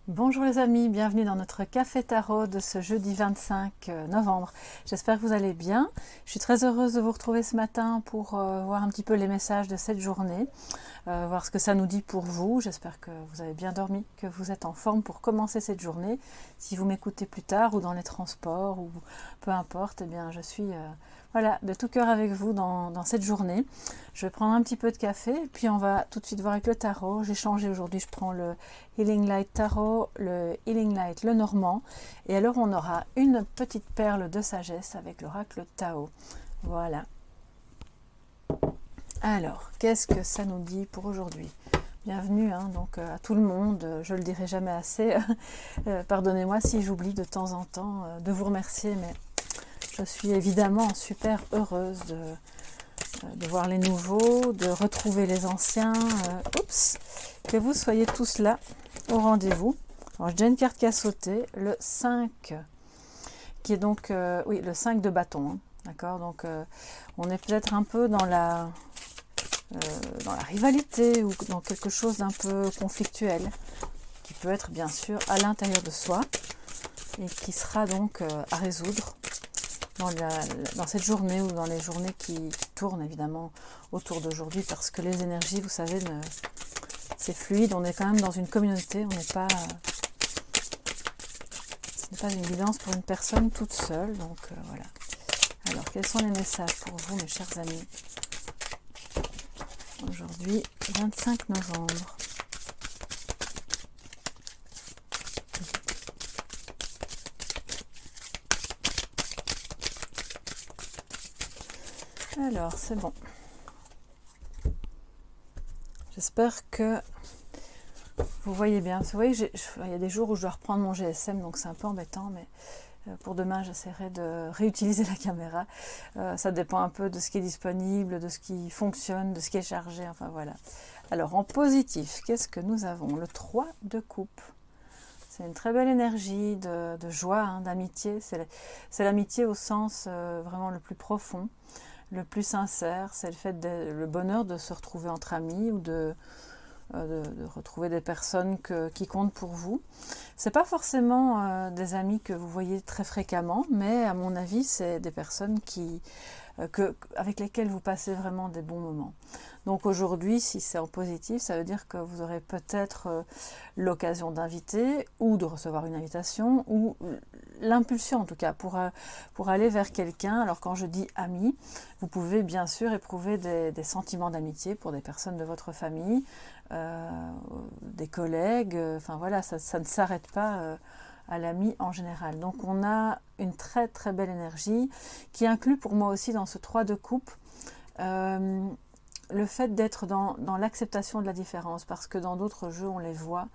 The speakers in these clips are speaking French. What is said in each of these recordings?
Bonjour les amis, bienvenue dans notre café tarot de ce jeudi 25 novembre. J'espère que vous allez bien. Je suis très heureuse de vous retrouver ce matin pour voir un petit peu les messages de cette journée, voir ce que ça nous dit pour vous. J'espère que vous avez bien dormi, que vous êtes en forme pour commencer cette journée. Si vous m'écoutez plus tard ou dans les transports ou peu importe, eh bien je suis voilà, de tout cœur avec vous dans cette journée. Je vais prendre un petit peu de café et puis on va tout de suite voir avec le tarot. J'ai changé aujourd'hui, je prends le Healing Light Tarot, le Healing Light le Normand. Et alors on aura une petite perle de sagesse avec l'oracle Tao. Voilà. Alors, qu'est-ce que ça nous dit pour aujourd'hui? Bienvenue donc à tout le monde, je le dirai jamais assez. Pardonnez-moi si j'oublie de temps en temps de vous remercier, mais je suis évidemment super heureuse de voir les nouveaux, de retrouver les anciens. Que vous soyez tous là au rendez-vous. Alors, j'ai déjà une carte qui a sauté, le 5, qui est donc, oui, le 5 de bâton. Hein, d'accord, donc on est peut-être un peu dans la rivalité ou dans quelque chose d'un peu conflictuel, qui peut être bien sûr à l'intérieur de soi et qui sera donc à résoudre dans cette journée ou dans les journées qui tournent évidemment autour d'aujourd'hui, parce que les énergies, vous savez, c'est fluide, on est quand même dans une communauté, on n'est pas, ce n'est pas une évidence pour une personne toute seule, donc voilà. Alors, quels sont les messages pour vous, mes chers amis, aujourd'hui, 25 novembre. Alors, c'est bon. J'espère que vous voyez bien. Vous voyez, il y a des jours où je dois reprendre mon GSM, donc c'est un peu embêtant, mais pour demain, j'essaierai de réutiliser la caméra. Ça dépend un peu de ce qui est disponible, de ce qui fonctionne, de ce qui est chargé, enfin voilà. Alors, en positif, qu'est-ce que nous avons? Le 3 de coupe. C'est une très belle énergie de joie, hein, d'amitié. C'est l'amitié au sens vraiment le plus profond, le plus sincère. C'est le bonheur de se retrouver entre amis ou de retrouver des personnes qui comptent pour vous. C'est pas forcément des amis que vous voyez très fréquemment, mais à mon avis, c'est des personnes avec lesquelles vous passez vraiment des bons moments. Donc aujourd'hui, si c'est en positif, ça veut dire que vous aurez peut-être l'occasion d'inviter ou de recevoir une invitation ou l'impulsion en tout cas pour aller vers quelqu'un. Alors quand je dis ami, vous pouvez bien sûr éprouver des sentiments d'amitié pour des personnes de votre famille, des collègues, enfin voilà, ça ne s'arrête pas à l'ami en général. Donc on a une très très belle énergie qui inclut pour moi aussi dans ce 3 de coupe le fait d'être dans l'acceptation de la différence, parce que dans d'autres jeux on les voit,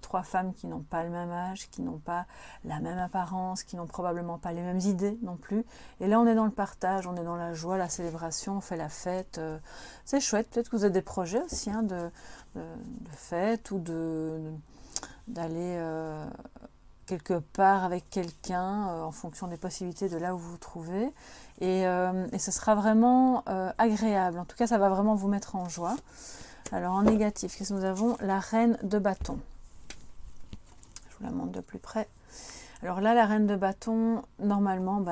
3 femmes qui n'ont pas le même âge, qui n'ont pas la même apparence, qui n'ont probablement pas les mêmes idées non plus, et là on est dans le partage, on est dans la joie, la célébration, on fait la fête, c'est chouette. Peut-être que vous avez des projets aussi hein, de fête ou d'aller quelque part avec quelqu'un en fonction des possibilités de là où vous vous trouvez, et ce sera vraiment agréable. En tout cas, ça va vraiment vous mettre en joie. Alors en négatif, qu'est-ce que nous avons? La reine de bâton. Je vous la montre de plus près. Alors là, la reine de bâton, normalement,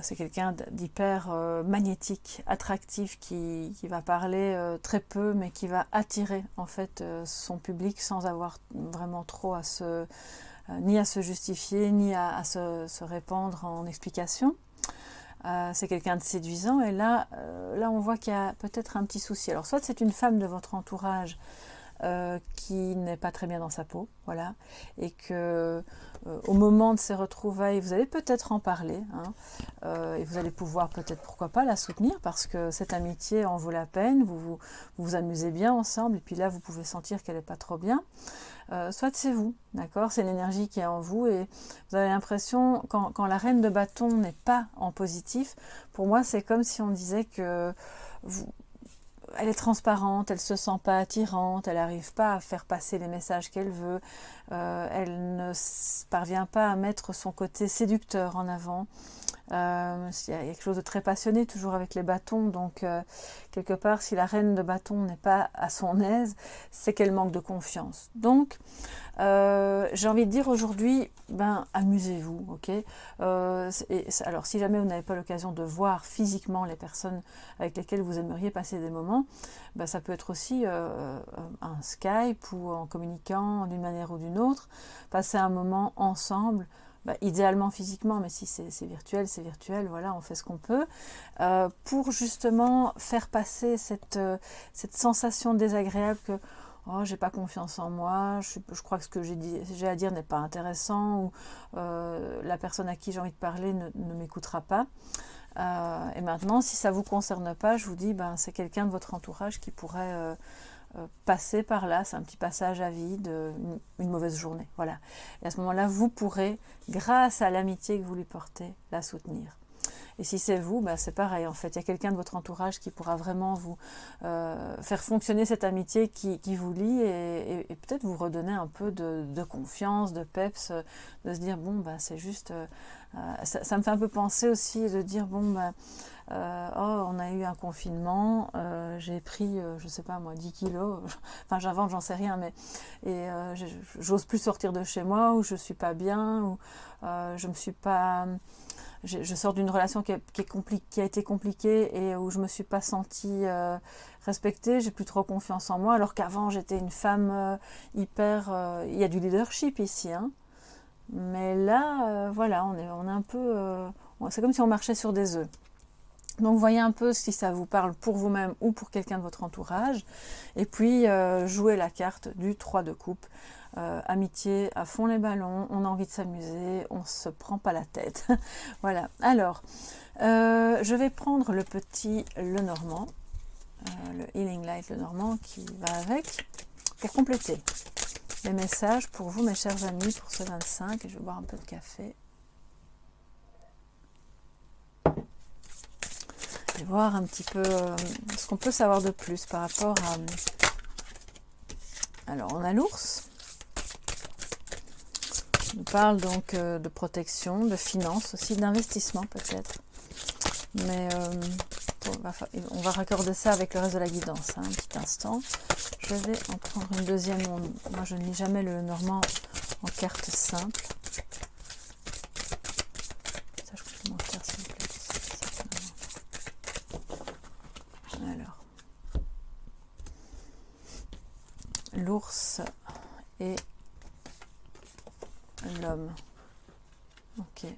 c'est quelqu'un d'hyper magnétique, attractif, qui va parler très peu, mais qui va attirer en fait son public sans avoir vraiment trop ni à se justifier, ni à se répandre en explications. C'est quelqu'un de séduisant, et là on voit qu'il y a peut-être un petit souci. Alors soit c'est une femme de votre entourage qui n'est pas très bien dans sa peau, voilà, et que au moment de ces retrouvailles, vous allez peut-être en parler, hein, et vous allez pouvoir peut-être, pourquoi pas, la soutenir, parce que cette amitié en vaut la peine, vous amusez bien ensemble, et puis là vous pouvez sentir qu'elle n'est pas trop bien. Soit c'est vous, d'accord, c'est l'énergie qui est en vous, et vous avez l'impression, quand la reine de bâton n'est pas en positif, pour moi c'est comme si on disait que elle est transparente, elle se sent pas attirante, elle n'arrive pas à faire passer les messages qu'elle veut, elle ne parvient pas à mettre son côté séducteur en avant, Il y a quelque chose de très passionné toujours avec les bâtons, donc quelque part si la reine de bâton n'est pas à son aise, c'est qu'elle manque de confiance. Donc j'ai envie de dire aujourd'hui, ben amusez-vous, ok. Alors si jamais vous n'avez pas l'occasion de voir physiquement les personnes avec lesquelles vous aimeriez passer des moments, ben, ça peut être aussi un Skype ou en communiquant d'une manière ou d'une autre, passer un moment ensemble. Bah, idéalement physiquement, mais si c'est virtuel, voilà, on fait ce qu'on peut, pour justement faire passer cette sensation désagréable que oh, j'ai pas confiance en moi, je crois que ce que j'ai à dire n'est pas intéressant, ou la personne à qui j'ai envie de parler ne m'écoutera pas. Et maintenant, si ça ne vous concerne pas, je vous dis, ben, c'est quelqu'un de votre entourage qui pourrait passer par là, c'est un petit passage à vide, une mauvaise journée. Voilà. Et à ce moment-là, vous pourrez, grâce à l'amitié que vous lui portez, la soutenir. Et si c'est vous, bah c'est pareil en fait. Il y a quelqu'un de votre entourage qui pourra vraiment vous faire fonctionner cette amitié qui vous lie et peut-être vous redonner un peu de confiance, de peps, de se dire bon, bah c'est juste... ça me fait un peu penser aussi de dire bon, bah, oh, on a eu un confinement, j'ai pris, je sais pas moi, 10 kilos, enfin j'invente, j'en sais rien, mais et j'ose plus sortir de chez moi, ou je suis pas bien, ou je me suis pas... Je sors d'une relation qui a été compliquée et où je me suis pas sentie respectée, j'ai plus trop confiance en moi, alors qu'avant j'étais une femme hyper... il y a du leadership ici, hein, mais là, voilà, on est un peu... c'est comme si on marchait sur des œufs. Donc voyez un peu si ça vous parle pour vous-même ou pour quelqu'un de votre entourage. Et puis jouez la carte du 3 de coupe. Amitié à fond les ballons, on a envie de s'amuser, on ne se prend pas la tête. Voilà, alors je vais prendre le petit Lenormand, le Healing Light Lenormand qui va avec, pour compléter les messages pour vous mes chers amis pour ce 25. Et je vais boire un peu de café. Et voir un petit peu ce qu'on peut savoir de plus par rapport à... Alors on a l'ours. On parle donc de protection, de finances, aussi d'investissement peut-être. Mais on va raccorder ça avec le reste de la guidance, hein, un petit instant. Je vais en prendre une deuxième. Moi je ne lis jamais le Normand en carte simple. Ça je peux m'en faire s'il vous plaît. Alors. L'ours et l'homme. Ok. Et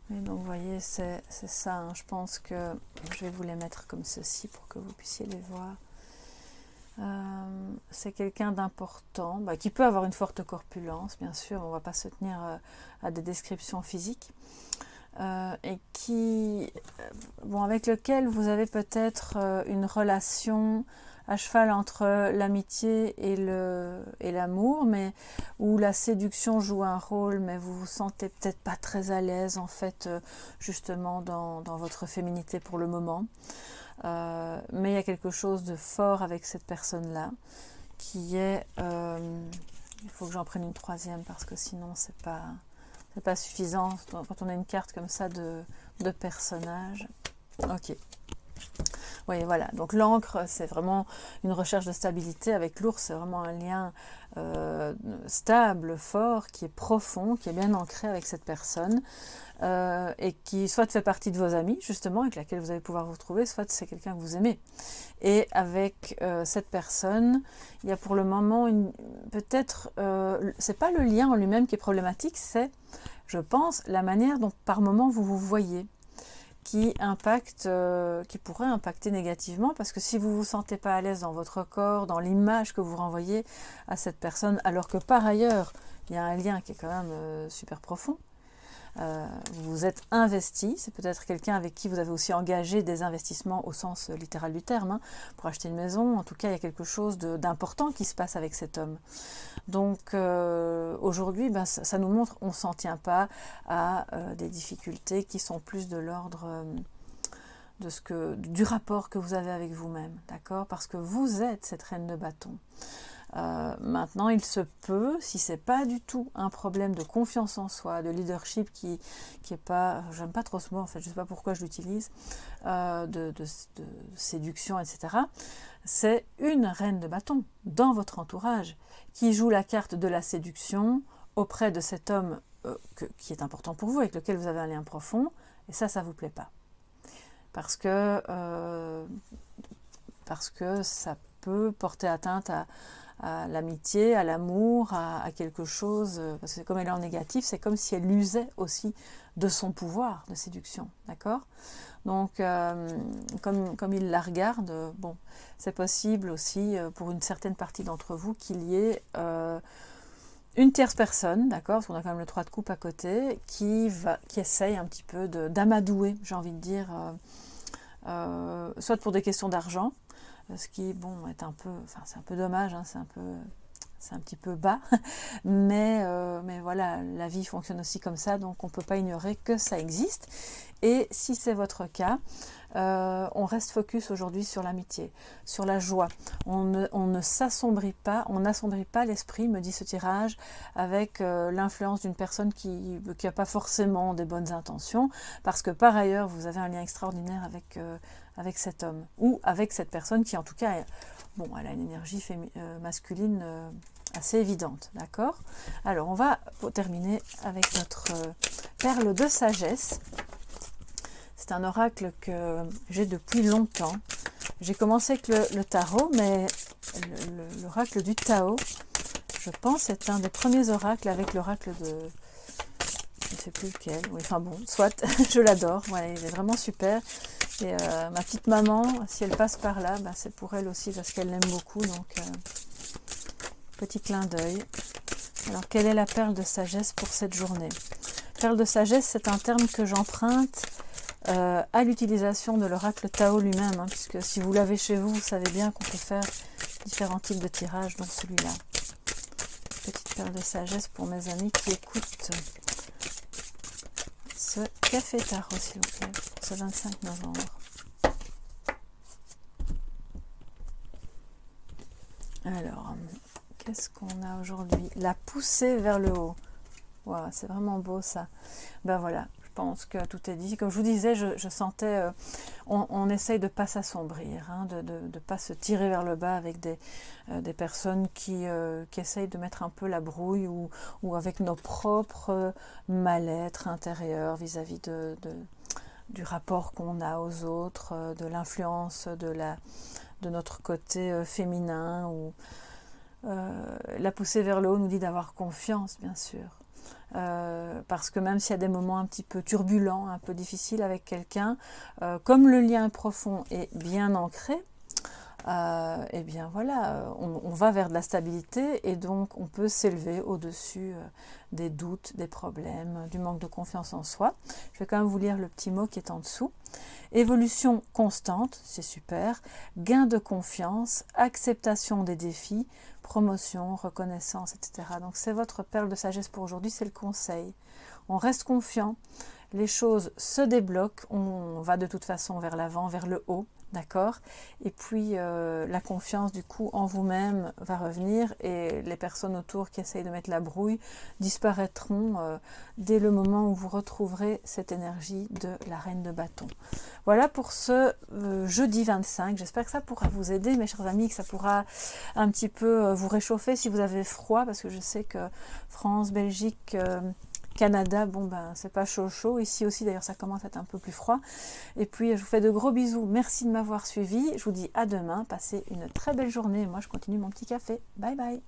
donc vous voyez, c'est ça. Hein. Je pense que je vais vous les mettre comme ceci pour que vous puissiez les voir. C'est quelqu'un d'important, qui peut avoir une forte corpulence, bien sûr. On ne va pas se tenir à des descriptions physiques. Et qui, avec lequel vous avez peut-être une relation à cheval entre l'amitié et l'amour, mais où la séduction joue un rôle, mais vous vous sentez peut-être pas très à l'aise en fait, justement dans votre féminité pour le moment. Mais il y a quelque chose de fort avec cette personne-là, qui est... il faut que j'en prenne une troisième parce que sinon c'est pas suffisant quand on a une carte comme ça de personnage. Ok. Oui, voilà. Donc l'encre, c'est vraiment une recherche de stabilité. Avec l'ours, c'est vraiment un lien stable, fort, qui est profond, qui est bien ancré avec cette personne et qui soit fait partie de vos amis, justement, avec laquelle vous allez pouvoir vous retrouver, soit c'est quelqu'un que vous aimez. Et avec cette personne, il y a pour le moment peut-être, c'est pas le lien en lui-même qui est problématique, c'est, je pense, la manière dont par moment vous vous voyez, qui pourrait impacter négativement, parce que si vous ne vous sentez pas à l'aise dans votre corps, dans l'image que vous renvoyez à cette personne, alors que par ailleurs, il y a un lien qui est quand même super profond, vous vous êtes investi, c'est peut-être quelqu'un avec qui vous avez aussi engagé des investissements au sens littéral du terme, hein, pour acheter une maison. En tout cas, il y a quelque chose d'important qui se passe avec cet homme. Donc aujourd'hui, ça nous montre qu'on ne s'en tient pas à des difficultés qui sont plus de l'ordre du rapport que vous avez avec vous-même, d'accord? Parce que vous êtes cette reine de bâton. Maintenant, il se peut, si c'est pas du tout un problème de confiance en soi, de leadership qui est pas, j'aime pas trop ce mot en fait, je sais pas pourquoi je l'utilise, de séduction, etc. C'est une reine de bâton dans votre entourage qui joue la carte de la séduction auprès de cet homme qui est important pour vous, avec lequel vous avez un lien profond, et ça vous plaît pas. Parce que ça peut porter atteinte à l'amitié, à l'amour, à quelque chose, parce que comme elle est en négatif, c'est comme si elle usait aussi de son pouvoir de séduction, d'accord? Donc, comme il la regarde, bon, c'est possible aussi, pour une certaine partie d'entre vous, qu'il y ait une tierce personne, d'accord, parce qu'on a quand même le 3 de coupe à côté, qui essaye un petit peu d'amadouer, j'ai envie de dire, soit pour des questions d'argent, ce qui, bon, est un peu, enfin, c'est un peu dommage, hein, c'est un petit peu bas, mais voilà, la vie fonctionne aussi comme ça, donc on ne peut pas ignorer que ça existe. Et si c'est votre cas, on reste focus aujourd'hui sur l'amitié, sur la joie. On ne s'assombrit pas, on n'assombrit pas l'esprit, me dit ce tirage, avec l'influence d'une personne qui n'a pas forcément des bonnes intentions, parce que par ailleurs, vous avez un lien extraordinaire avec cet homme, ou avec cette personne qui en tout cas, bon, elle a une énergie masculine assez évidente, d'accord? Alors, on va terminer avec notre perle de sagesse. C'est un oracle que j'ai depuis longtemps. J'ai commencé avec le tarot, mais l'oracle du Tao, je pense, est un des premiers oracles avec l'oracle de... Je ne sais plus lequel. Oui, enfin bon, soit, je l'adore. Voilà, il est vraiment super. Et ma petite maman, si elle passe par là, bah, c'est pour elle aussi parce qu'elle l'aime beaucoup. Donc, petit clin d'œil. Alors, quelle est la perle de sagesse pour cette journée? Perle de sagesse, c'est un terme que j'emprunte à l'utilisation de l'oracle Tao lui-même, hein, puisque si vous l'avez chez vous, vous savez bien qu'on peut faire différents types de tirages, dont celui-là. Petite perle de sagesse pour mes amis qui écoutent ce café tarot, s'il vous plaît, pour ce 25 novembre. Alors, qu'est-ce qu'on a aujourd'hui? La poussée vers le haut. Wow, c'est vraiment beau ça. Ben voilà, je pense que tout est dit. Comme je vous disais, je sentais, on essaye de ne pas s'assombrir, hein, de ne pas se tirer vers le bas avec des personnes qui essayent de mettre un peu la brouille ou avec nos propres mal-être intérieurs vis-à-vis du rapport qu'on a aux autres, de l'influence de notre côté féminin. La poussée vers le haut nous dit d'avoir confiance, bien sûr. Parce que même s'il y a des moments un petit peu turbulents, un peu difficiles avec quelqu'un, comme le lien profond est bien ancré, et bien voilà, on va vers de la stabilité et donc on peut s'élever au-dessus des doutes, des problèmes, du manque de confiance en soi. Je vais quand même vous lire le petit mot qui est en dessous. Évolution constante, c'est super, gain de confiance, acceptation des défis, promotion, reconnaissance, etc. Donc c'est votre perle de sagesse pour aujourd'hui, c'est le conseil. On reste confiant, les choses se débloquent, on va de toute façon vers l'avant, vers le haut, d'accord? Et puis la confiance du coup en vous-même va revenir et les personnes autour qui essayent de mettre la brouille disparaîtront dès le moment où vous retrouverez cette énergie de la reine de bâton. Voilà pour ce jeudi 25. J'espère que ça pourra vous aider, mes chers amis, que ça pourra un petit peu vous réchauffer si vous avez froid, parce que je sais que France, Belgique... Canada, bon ben c'est pas chaud. Ici aussi d'ailleurs ça commence à être un peu plus froid. Et puis je vous fais de gros bisous. Merci de m'avoir suivi. Je vous dis à demain. Passez une très belle journée. Moi je continue mon petit café. Bye bye.